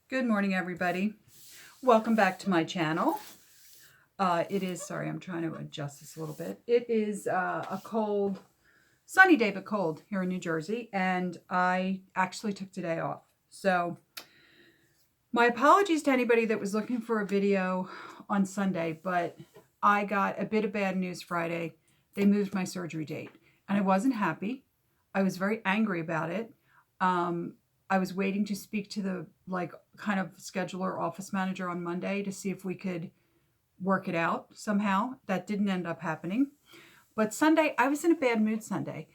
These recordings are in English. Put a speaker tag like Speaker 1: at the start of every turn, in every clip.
Speaker 1: Good morning, everybody. Welcome back to my channel. Sorry, I'm trying to adjust this a little bit. It is a cold, sunny day, but cold here in New Jersey, and I actually took today off. So my apologies to anybody that was looking for a video on Sunday, but I got a bit of bad news Friday. They moved my surgery date, and I wasn't happy. I was very angry about it. I was waiting to speak to the kind of scheduler office manager on Monday to see if we could work it out somehow. That didn't end up happening. But Sunday, I was in a bad mood Sunday.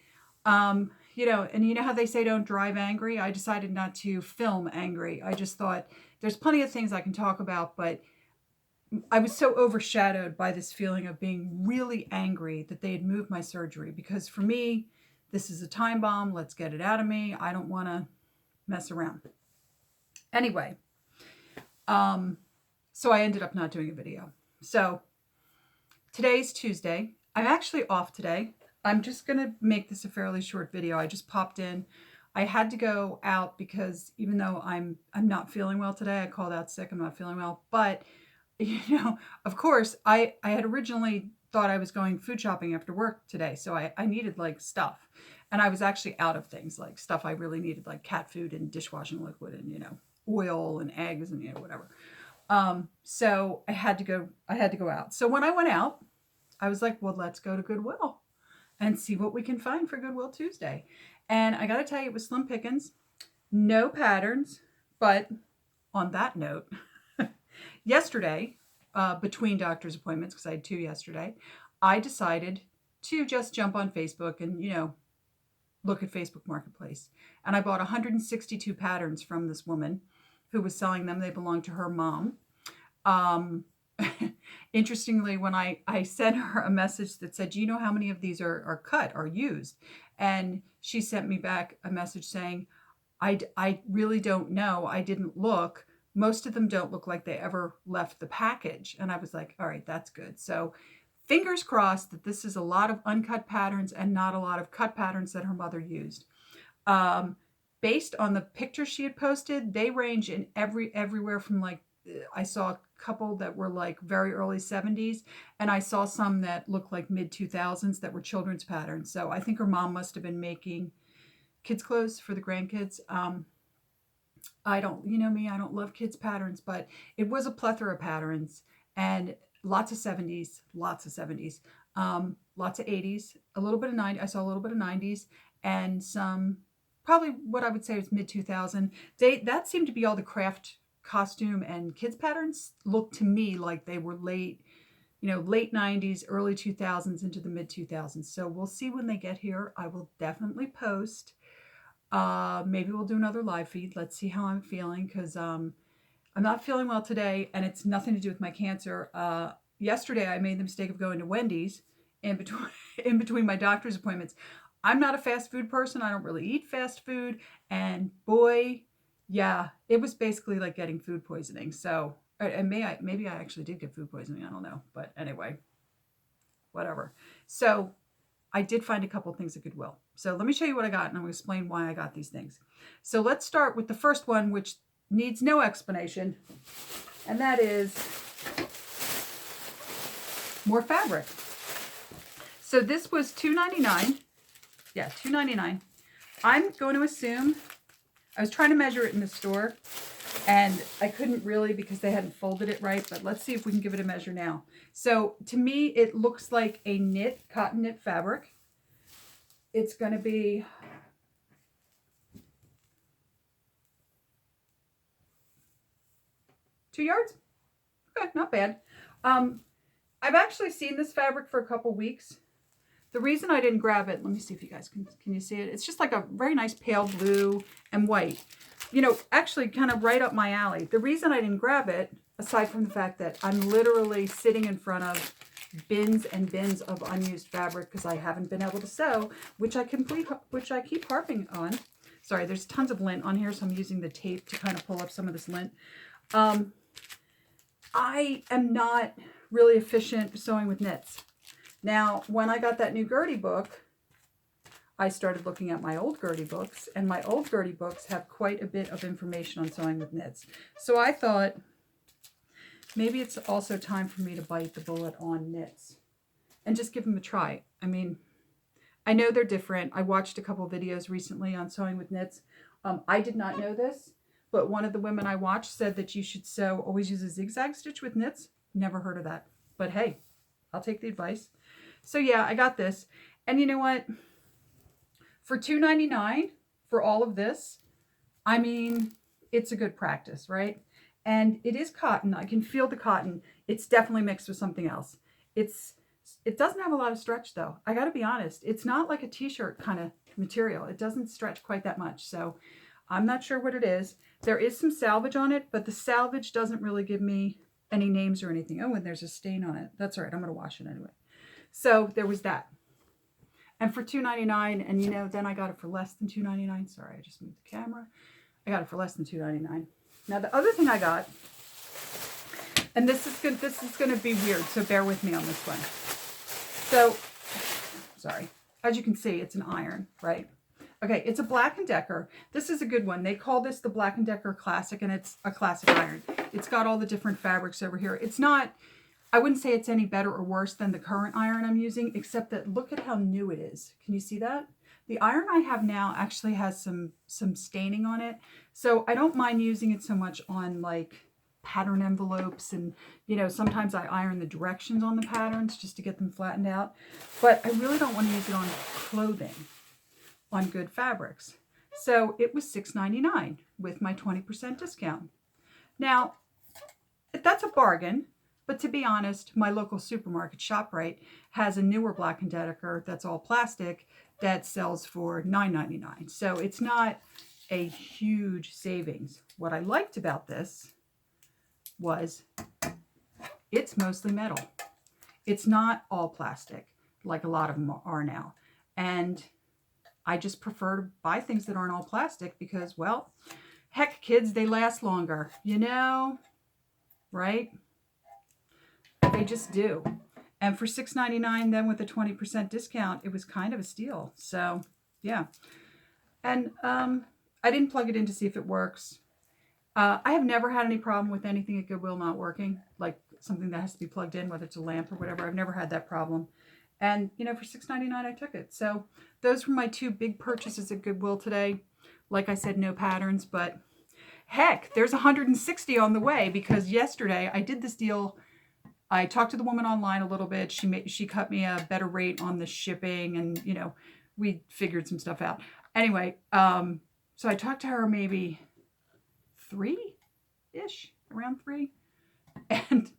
Speaker 1: And you know how they say don't drive angry? I decided not to film angry. I just thought there's plenty of things I can talk about, but I was so overshadowed by this feeling of being really angry that they had moved my surgery, because for me, this is a time bomb. Let's get it out of me. I don't want to mess around. Anyway, so I ended up not doing a video. So today's Tuesday. I'm actually off today. I'm just going to make this a fairly short video. I just popped in. I had to go out because even though I'm not feeling well today, I called out sick. I'm not feeling well. But, of course, I had originally thought I was going food shopping after work today. So I needed like stuff. And I was actually out of things, like stuff I really needed, like cat food and dishwashing liquid and, oil and eggs and, whatever. So I had to go out. So when I went out, I was like, well, let's go to Goodwill and see what we can find for Goodwill Tuesday. And I got to tell you, it was slim pickings, no patterns. But on that note, yesterday, between doctor's appointments, because I had 2 yesterday, I decided to just jump on Facebook and, look at Facebook Marketplace. And I bought 162 patterns from this woman who was selling them. They belonged to her mom. Interestingly, when I sent her a message that said, do you know how many of these are cut or used? And she sent me back a message saying, I really don't know. I didn't look. Most of them don't look like they ever left the package. And I was like, all right, that's good. So fingers crossed that this is a lot of uncut patterns and not a lot of cut patterns that her mother used. Based on the pictures she had posted, they range in everywhere from I saw a couple that were like very early 70s, and I saw some that looked like mid 2000s that were children's patterns. So I think her mom must have been making kids clothes for the grandkids. I don't, me, I don't love kids patterns, but it was a plethora of patterns and lots of 70s, lots of 70s, lots of 80s, a little bit of 90s. I saw a little bit of 90s and some, probably what I would say was mid 2000. That seemed to be all the craft costume and kids patterns. Looked to me like they were late 90s, early 2000s into the mid 2000s. So we'll see when they get here. I will definitely post. Maybe we'll do another live feed. Let's see how I'm feeling, because I'm not feeling well today, and it's nothing to do with my cancer. Yesterday, I made the mistake of going to Wendy's in between my doctor's appointments. I'm not a fast food person. I don't really eat fast food. And boy, yeah, it was basically like getting food poisoning. So, and maybe I actually did get food poisoning. I don't know. But anyway, whatever. So I did find a couple things at Goodwill. So let me show you what I got, and I'm going to explain why I got these things. So let's start with the first one, which needs no explanation, and that is more fabric. So this was $2.99. Yeah, $2.99. I'm going to assume, I was trying to measure it in the store, and I couldn't really because they hadn't folded it right, but let's see if we can give it a measure now. So to me, it looks like a cotton knit fabric. It's going to be $2 yards. Okay, not bad. I've actually seen this fabric for a couple weeks. The reason I didn't grab it, let me see if you guys can you see it? It's just like a very nice pale blue and white. Actually kind of right up my alley. The reason I didn't grab it, aside from the fact that I'm literally sitting in front of bins and bins of unused fabric because I haven't been able to sew, which I keep harping on. Sorry, there's tons of lint on here, so I'm using the tape to kind of pull up some of this lint. I am not really efficient sewing with knits. Now, when I got that new Gertie book, I started looking at my old Gertie books, and my old Gertie books have quite a bit of information on sewing with knits. So I thought maybe it's also time for me to bite the bullet on knits and just give them a try. I mean, I know they're different. I watched a couple of videos recently on sewing with knits. I did not know this, but one of the women I watched said that you should always use a zigzag stitch with knits. Never heard of that. But hey, I'll take the advice. So yeah, I got this. And you know what? For $2.99 for all of this, I mean, it's a good practice, right? And it is cotton. I can feel the cotton. It's definitely mixed with something else. It doesn't have a lot of stretch though. I got to be honest. It's not like a t-shirt kind of material. It doesn't stretch quite that much. So I'm not sure what it is. There is some salvage on it, but the salvage doesn't really give me any names or anything. Oh, and there's a stain on it. That's all right. I'm going to wash it anyway. So there was that. And for $2.99, and you know, then I got it for less than $2.99. Sorry, I just moved the camera. I got it for less than $2.99. Now the other thing I got, and this is going to be weird, so bear with me on this one. So, sorry. As you can see, it's an iron, right? Okay, it's a Black & Decker. This is a good one. They call this the Black & Decker Classic, and it's a classic iron. It's got all the different fabrics over here. It's not, I wouldn't say it's any better or worse than the current iron I'm using, except that look at how new it is. Can you see that? The iron I have now actually has some staining on it. So I don't mind using it so much on like pattern envelopes, and you know, sometimes I iron the directions on the patterns just to get them flattened out. But I really don't want to use it on clothing, on good fabrics. So it was $6.99 with my 20% discount. Now, that's a bargain. But to be honest, my local supermarket, ShopRite, has a newer Black & Decker that's all plastic that sells for $9.99. So it's not a huge savings. What I liked about this was it's mostly metal. It's not all plastic like a lot of them are now. And I just prefer to buy things that aren't all plastic because, well, heck, kids, they last longer, you know, right? They just do. And for $6.99 then with a 20% discount, it was kind of a steal. So yeah. And I didn't plug it in to see if it works. I have never had any problem with anything at Goodwill not working, like something that has to be plugged in, whether it's a lamp or whatever. I've never had that problem. And you know, for $6.99 I took it. So those were my two big purchases at Goodwill today. Like I said, no patterns, but heck, there's 160 on the way because yesterday I did this deal. I talked to the woman online a little bit. She cut me a better rate on the shipping, and you know, we figured some stuff out. Anyway, so I talked to her maybe 3-ish, around 3. And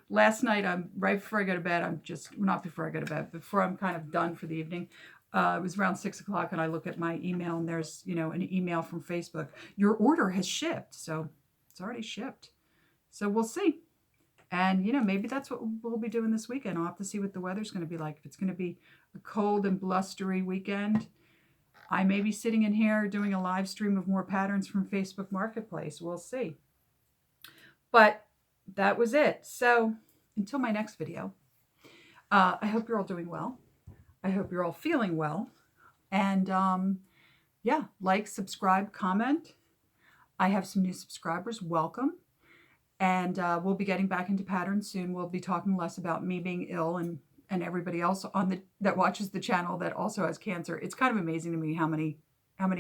Speaker 1: last night, right before I go to bed, not before I go to bed, before I'm kind of done for the evening, it was around 6 o'clock, and I look at my email, and there's, you know, an email from Facebook. Your order has shipped. So it's already shipped. So we'll see. And, you know, maybe that's what we'll be doing this weekend. I'll have to see what the weather's going to be like. If it's going to be a cold and blustery weekend, I may be sitting in here doing a live stream of more patterns from Facebook Marketplace. We'll see. But that was it. So until my next video, I hope you're all doing well. I hope you're all feeling well. And yeah, like, subscribe, comment. I have some new subscribers. Welcome. And we'll be getting back into patterns soon. We'll be talking less about me being ill and everybody else that watches the channel that also has cancer. It's kind of amazing to me how many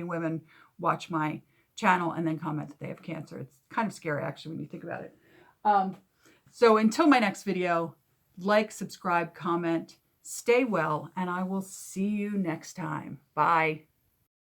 Speaker 1: women watch my channel and then comment that they have cancer. It's kind of scary actually when you think about it. So until my next video, like, subscribe, comment, stay well, and I will see you next time. Bye.